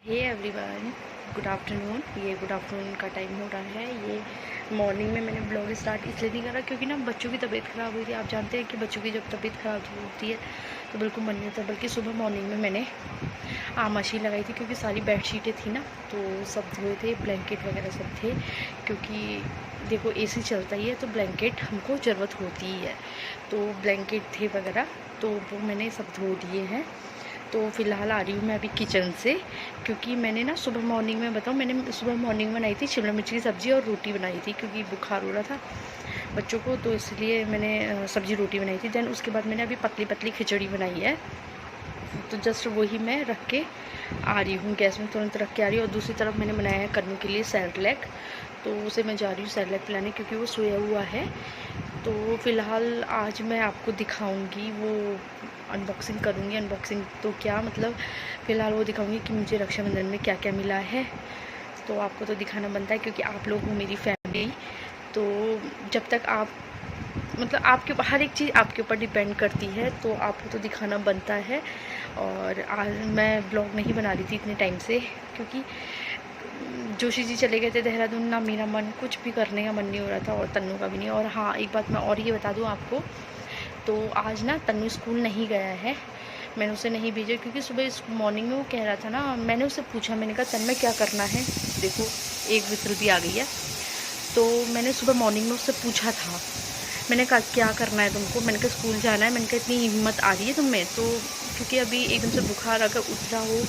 हे everyone, good afternoon. ये good afternoon का time हो रहा है। ये मॉर्निंग में मैंने ब्लॉग स्टार्ट इसलिए नहीं करा क्योंकि ना बच्चों की तबीयत ख़राब हुई थी। आप जानते हैं कि बच्चों की जब तबीयत ख़राब होती है तो बिल्कुल मन नहीं होता। बल्कि सुबह मॉर्निंग में मैंने आमाशी लगाई थी क्योंकि सारी बेडशीटें थी ना, तो सब धोए थे, ब्लैंकेट वगैरह सब थे। क्योंकि देखो एसी चलता ही है तो ब्लैंकेट हमको ज़रूरत होती ही है, तो ब्लैंकेट थे वगैरह तो वो मैंने सब धो दिए हैं। तो फ़िलहाल आ रही हूँ मैं अभी किचन से, क्योंकि मैंने ना सुबह मॉर्निंग में बताऊँ, मैंने सुबह मॉर्निंग बनाई थी शिमला मिर्च की सब्ज़ी और रोटी बनाई थी क्योंकि बुखार हो रहा था बच्चों को, तो इसलिए मैंने सब्ज़ी रोटी बनाई थी। देन उसके बाद मैंने अभी पतली पतली खिचड़ी बनाई है, तो जस्ट वही मैं रख के आ रही हूँ गैस में, तुरंत रख के आ रही हूँ। और दूसरी तरफ मैंने बनाया है कन्नू के लिए सैरलैक, तो उसे मैं जा रही हूँ सैरलैक पिलाने क्योंकि वो सोया हुआ है। तो फ़िलहाल आज मैं आपको दिखाऊंगी, वो अनबॉक्सिंग करूँगी। अनबॉक्सिंग तो क्या मतलब, फ़िलहाल वो दिखाऊंगी कि मुझे रक्षाबंधन में क्या क्या मिला है। तो आपको तो दिखाना बनता है क्योंकि आप लोग हो मेरी फैमिली। तो जब तक आप मतलब आपके ऊपर हर एक चीज़ आपके ऊपर डिपेंड करती है, तो आपको तो दिखाना बनता है। और आज मैं ब्लॉग नहीं बना रही थी इतने टाइम से क्योंकि जोशी जी चले गए थे देहरादून, ना मेरा मन कुछ भी करने का मन नहीं हो रहा था और तन्नू का भी नहीं। और हाँ, एक बात मैं और ये बता दूँ आपको, तो आज ना तन्नू स्कूल नहीं गया है, मैंने उसे नहीं भेजा क्योंकि सुबह मॉर्निंग में वो कह रहा था ना, मैंने उससे पूछा, मैंने कहा तन्मय क्या करना है, देखो एक विसल भी आ गई है। तो मैंने सुबह मॉर्निंग में उससे पूछा था, मैंने कहा क्या करना है तुमको, मैंने कहा स्कूल जाना है। मैंने कहा इतनी हिम्मत आ रही है तुम में, तो क्योंकि अभी एकदम से बुखार अगर उठ रहा हो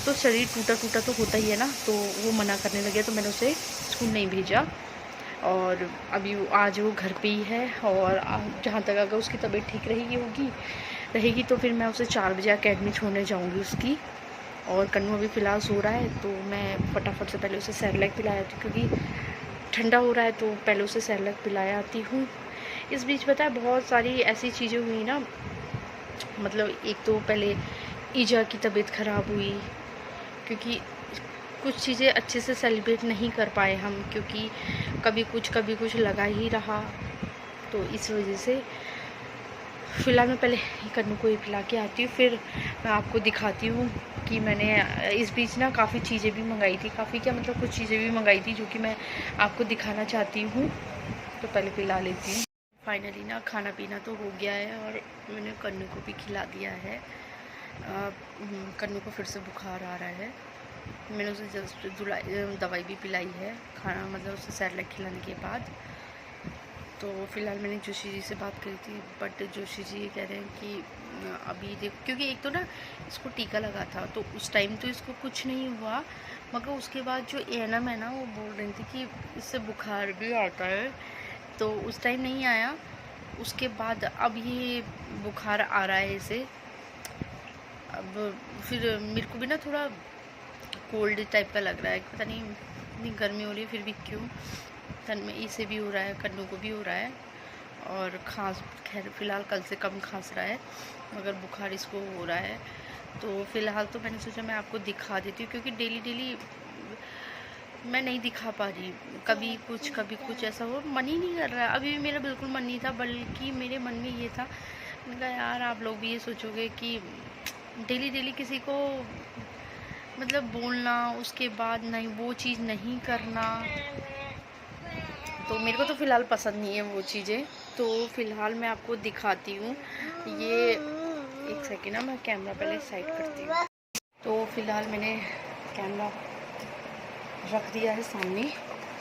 तो शरीर टूटा टूटा तो होता ही है ना, तो वो मना करने लगे, तो मैंने उसे स्कूल नहीं भेजा। और अभी आज वो घर पे ही है, और जहाँ तक अगर उसकी तबीयत ठीक रहेगी तो फिर मैं उसे 4 बजे अकेडमी छोड़ने जाऊँगी उसकी। और कन्नू अभी फ़िलहाल सो रहा है, तो मैं फटाफट से पहले उसे सेरेलैक पिलाया थी क्योंकि ठंडा हो रहा है, तो पहले उसे सेरेलैक पिलाया आती हूँ। इस बीच पता है बहुत सारी ऐसी चीज़ें हुई ना, मतलब एक तो पहले ईजा की तबीयत ख़राब हुई क्योंकि कुछ चीज़ें अच्छे से सेलिब्रेट नहीं कर पाए हम, क्योंकि कभी कुछ लगा ही रहा, तो इस वजह से फ़िलहाल मैं पहले कन्नू को ही पिला के आती हूँ, फिर मैं आपको दिखाती हूँ कि मैंने इस बीच ना काफ़ी चीज़ें भी मंगाई थी, काफ़ी क्या मतलब कुछ चीज़ें भी मंगाई थी जो कि मैं आपको दिखाना चाहती हूँ। तो पहले पिला लेती हूँ। फाइनली ना खाना पीना तो हो गया है और मैंने कन्नू को भी खिला दिया है। कन्नू को फिर से बुखार आ रहा है, मैंने उसे जस्ट दवाई भी पिलाई है, खाना मतलब उसे सेरेलैक खिलाने के बाद। तो फ़िलहाल मैंने जोशी जी से बात करी थी, बट जोशी जी ये कह रहे हैं कि अभी देखो, क्योंकि एक तो ना इसको टीका लगा था तो उस टाइम तो इसको कुछ नहीं हुआ, मगर उसके बाद जो एएनएम है ना वो बोल रही थी कि इससे बुखार भी आता है, तो उस टाइम नहीं आया। उसके बाद अब ये बुखार आ रहा है इसे। अब फिर मेरे को भी ना थोड़ा कोल्ड टाइप का लग रहा है, पता नहीं इतनी गर्मी हो रही है फिर भी क्यों। तन में इसे भी हो रहा है, कन्नू को भी हो रहा है, और खांस खैर फ़िलहाल कल से कम खांस रहा है, मगर बुखार इसको हो रहा है। तो फ़िलहाल तो मैंने सोचा मैं आपको दिखा देती हूँ क्योंकि डेली मैं नहीं दिखा पा रही, कभी कुछ ऐसा हो, मन ही नहीं कर रहा है। अभी भी मेरा बिल्कुल मन नहीं था, बल्कि मेरे मन में ये था, मैंने कहा यार आप लोग भी ये सोचोगे कि डेली किसी को मतलब बोलना, उसके बाद नहीं वो चीज़ नहीं करना, तो मेरे को तो फ़िलहाल पसंद नहीं है वो चीज़ें। तो फ़िलहाल मैं आपको दिखाती हूँ, ये एक सेकेंड ना, मैं कैमरा पहले साइड करती हूँ। तो फ़िलहाल मैंने कैमरा रख दिया है सामने।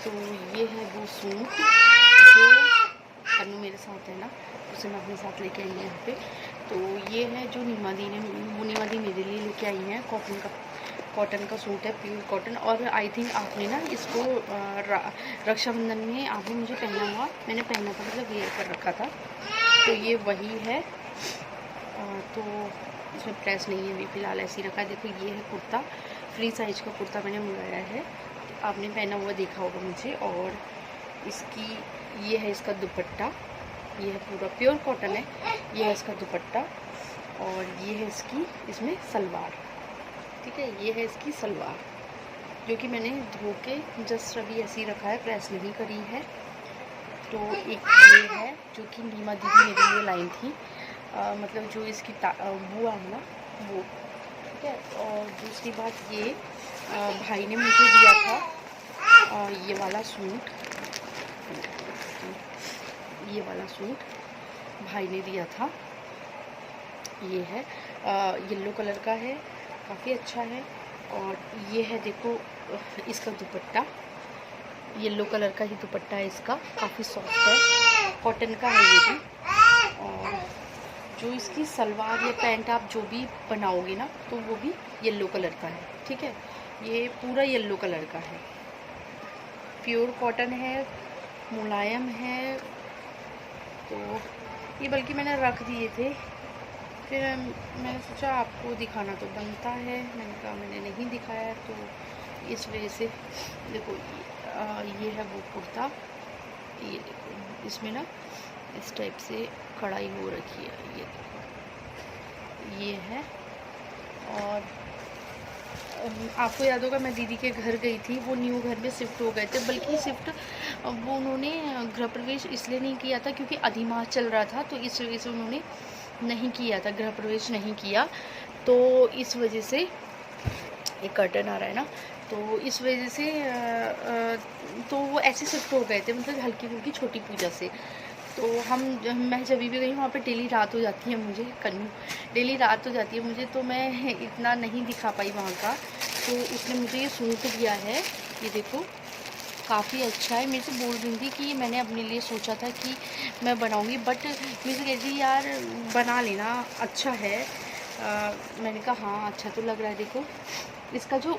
तो ये है वो सूट जो कन्नू मेरे साथ है ना, उसे मैं अपने साथ लेके आई हूँ यहाँ पे। तो ये है जो नीमा दी मेरे लिए लेके आई हैं, कॉटन का सूट है, प्योर कॉटन। और आई थिंक आपने ना इसको रक्षाबंधन में आपने मुझे पहना हुआ, मैंने पहना था मतलब वेयर कर रखा था, तो ये वही है। तो इसमें प्रेस नहीं है, अभी फ़िलहाल ऐसे ही रखा है। देखो ये है कुर्ता, फ्री साइज़ का कुर्ता मैंने मंगाया है, तो आपने पहना हुआ देखा होगा मुझे। और इसकी ये है इसका दुपट्टा, ये है पूरा प्योर कॉटन है, ये है इसका दुपट्टा, और ये है इसकी इसमें सलवार, ठीक है, ये है इसकी सलवार जो कि मैंने धो के जस्ट अभी ऐसे ही रखा है, प्रेस नहीं करी है। तो एक ये है जो कि नीमा दीदी मेरे लिए लाई थी, मतलब जो इसकी बुआ है ना वो, ठीक है। और दूसरी बात ये भाई ने मुझे दिया था ये वाला सूट, ये वाला सूट भाई ने दिया था। ये है येलो कलर का है, काफ़ी अच्छा है। और ये है देखो इसका दुपट्टा, येलो कलर का ही दुपट्टा है इसका, काफ़ी सॉफ्ट है, कॉटन का है ये भी। और जो इसकी सलवार या पैंट आप जो भी बनाओगे ना तो वो भी येलो कलर का है, ठीक है। ये पूरा येलो कलर का है, प्योर कॉटन है, मुलायम है। तो ये बल्कि मैंने रख दिए थे, फिर मैंने सोचा आपको दिखाना तो बनता है, मैंने कहा मैंने नहीं दिखाया, तो इस वजह से देखो ये है वो कुर्ता, ये देखो इसमें ना इस टाइप से कढ़ाई हो रखी है, ये देखो ये है। और आपको याद होगा मैं दीदी के घर गई थी, वो न्यू घर में शिफ्ट हो गए थे, बल्कि शिफ्ट वो उन्होंने गृह प्रवेश इसलिए नहीं किया था क्योंकि अधिमास चल रहा था, तो इस वजह से उन्होंने नहीं किया था, गृह प्रवेश नहीं किया। तो इस वजह से एक कर्टन आ रहा है ना, तो इस वजह से तो वो ऐसे शिफ्ट हो गए थे, मतलब हल्की फुल्की छोटी पूजा से। तो मैं जब भी गई वहाँ पे डेली रात हो जाती है मुझे, कन्नू डेली रात हो जाती है मुझे, तो मैं इतना नहीं दिखा पाई वहाँ का। तो उसने मुझे ये सूट दिया है, ये देखो काफ़ी अच्छा है। मेरे से बोल रही थी कि मैंने अपने लिए सोचा था कि मैं बनाऊंगी, बट मेरे से कहती यार बना लेना, अच्छा है। मैंने कहा हाँ अच्छा तो लग रहा है। देखो इसका जो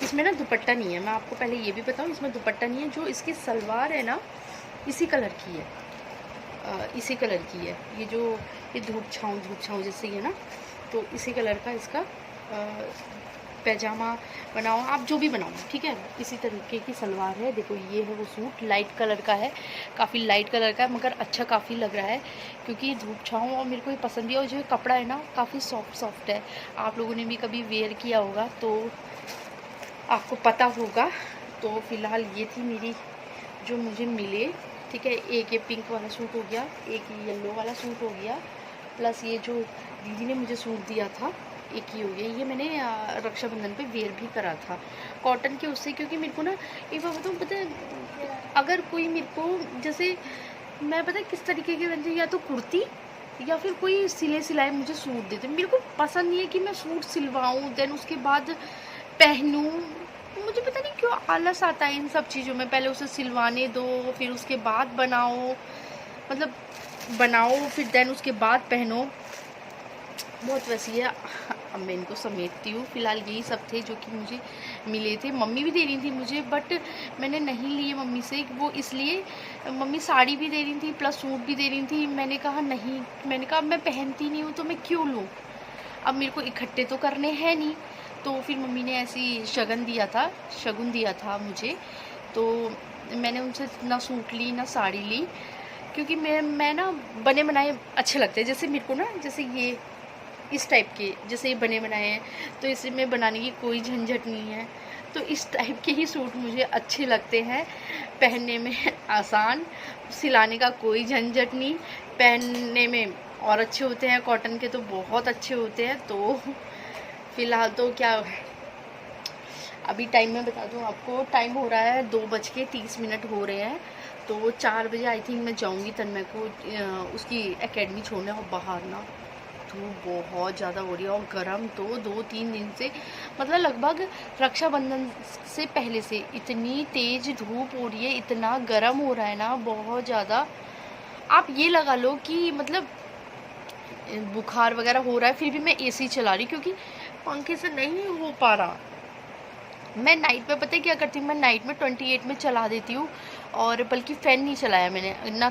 इसमें ना दुपट्टा नहीं है, मैं आपको पहले ये भी बताऊँ, इसमें दुपट्टा नहीं है। जो इसकी सलवार है ना इसी कलर की है, इसी कलर की है। ये जो ये धूप छाँव जैसे ही है ना, तो इसी कलर का इसका पैजामा बनाओ आप जो भी बनाओ, ठीक है, इसी तरीके की सलवार है। देखो ये है वो सूट, लाइट कलर का है, काफ़ी लाइट कलर का है, मगर अच्छा काफ़ी लग रहा है क्योंकि धूप छाँव और मेरे को ये पसंद है। और जो कपड़ा है ना काफ़ी सॉफ्ट है, आप लोगों ने भी कभी वेयर किया होगा तो आपको पता होगा। तो फ़िलहाल ये थी मेरी जो मुझे मिले, ठीक है। एक ये पिंक वाला सूट हो गया, एक येलो वाला सूट हो गया, प्लस ये जो दीदी ने मुझे सूट दिया था एक ही हो गया। ये मैंने रक्षाबंधन पे वेयर भी करा था कॉटन के उससे, क्योंकि मेरे को ना एक बार बताऊँ, पता है अगर कोई मेरे को जैसे मैं पता है किस तरीके के बनते, या तो कुर्ती या फिर कोई सिलाए मुझे सूट देते, मेरे को पसंद नहीं है कि मैं सूट सिलवाऊँ देन उसके बाद पहनूँ। मुझे पता नहीं क्यों आलस आता है इन सब चीज़ों में, पहले उसे सिलवाने दो फिर उसके बाद बनाओ, मतलब बनाओ फिर देन उसके बाद पहनो, बहुत वैसी है। अब मैं इनको समेटती हूँ। फ़िलहाल यही सब थे जो कि मुझे मिले थे, मम्मी भी दे रही थी मुझे, बट मैंने नहीं लिए मम्मी से, वो इसलिए मम्मी साड़ी भी दे रही थी प्लस सूट भी दे रही थी। मैंने कहा नहीं, मैंने कहा मैं पहनती नहीं हूँ तो मैं क्यों लूँ, अब मेरे को इकट्ठे तो करने हैं नहीं। तो फिर मम्मी ने ऐसी शगुन दिया था मुझे, तो मैंने उनसे ना सूट ली ना साड़ी ली, क्योंकि मैं ना बने बनाए अच्छे लगते हैं। जैसे मेरे को ना जैसे ये इस टाइप के जैसे ये बने बनाए हैं, तो इसमें बनाने की कोई झंझट नहीं है, तो इस टाइप के ही सूट मुझे अच्छे लगते हैं, पहनने में आसान, सिलाने का कोई झंझट नहीं, पहनने में और अच्छे होते हैं, कॉटन के तो बहुत अच्छे होते हैं। तो फ़िलहाल तो क्या अभी टाइम में बता दूं आपको, टाइम हो रहा है 2:30 हो रहे हैं, तो 4 बजे आई थिंक मैं जाऊंगी तन्मय को उसकी एकेडमी छोड़ने। और बाहर ना धूप बहुत ज़्यादा हो रही है और गर्म तो 2-3 दिन से, मतलब लगभग रक्षाबंधन से पहले से इतनी तेज़ धूप हो रही है, इतना गर्म हो रहा है ना बहुत ज़्यादा। आप ये लगा लो कि मतलब बुखार वगैरह हो रहा है, फिर भी मैं एसी चला रही क्योंकि पंखे से नहीं हो पा रहा। मैं नाइट में पता है क्या करती हूँ, मैं नाइट में 28 में चला देती हूँ, और बल्कि फ़ैन नहीं चलाया मैंने ना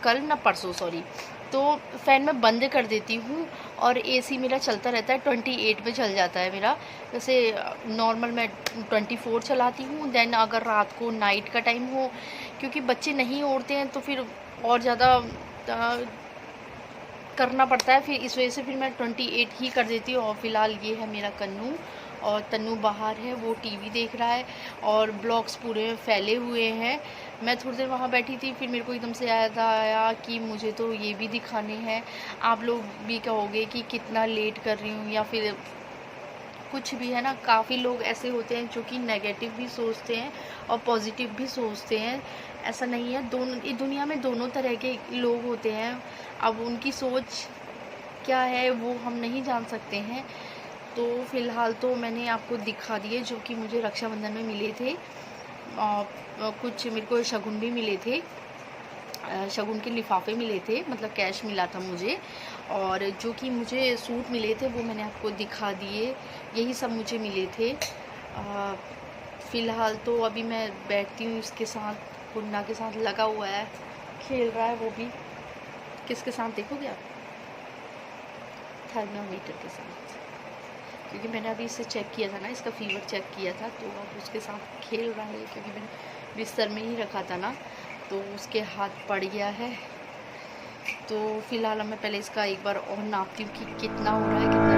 कल ना परसों सॉरी। तो फ़ैन मैं बंद कर देती हूँ और एसी मेरा चलता रहता है, 28 पे चल जाता है मेरा। जैसे नॉर्मल मैं 24 चलाती हूँ, देन अगर रात को नाइट का टाइम हो, क्योंकि बच्चे नहीं ओढ़ते हैं तो फिर और ज़्यादा करना पड़ता है, फिर इस वजह से फिर मैं 28 ही कर देती हूँ। और फ़िलहाल ये है मेरा कन्नू, और तन्नू बाहर है, वो टीवी देख रहा है और ब्लॉग्स पूरे फैले हुए हैं। मैं थोड़ी देर वहाँ बैठी थी, फिर मेरे को एकदम से याद आया कि मुझे तो ये भी दिखाने हैं। आप लोग भी कहोगे कि कितना लेट कर रही हूँ या फिर कुछ भी है ना, काफ़ी लोग ऐसे होते हैं जो कि नेगेटिव भी सोचते हैं और पॉजिटिव भी सोचते हैं। ऐसा नहीं है, दोनों इस दुनिया में दोनों तरह के लोग होते हैं। अब उनकी सोच क्या है वो हम नहीं जान सकते हैं। तो फ़िलहाल तो मैंने आपको दिखा दिए जो कि मुझे रक्षाबंधन में मिले थे। कुछ मेरे को शगुन भी मिले थे, शगुन के लिफाफे मिले थे, मतलब कैश मिला था मुझे। और जो कि मुझे सूट मिले थे वो मैंने आपको दिखा दिए, यही सब मुझे मिले थे। फ़िलहाल तो अभी मैं बैठती हूँ इसके साथ, गुन्ना के साथ लगा हुआ है, खेल रहा है वो भी। किसके साथ देखोगे आप? थर्मामीटर के साथ, क्योंकि मैंने अभी इसे चेक किया था ना, इसका फ़ीवर चेक किया था, तो अब उसके साथ खेल रहा है। क्योंकि मैंने बिस्तर में ही रखा था ना, तो उसके हाथ पड़ गया है। तो फ़िलहाल मैं पहले इसका एक बार और नापती हूँ कि कितना हो रहा है, कितना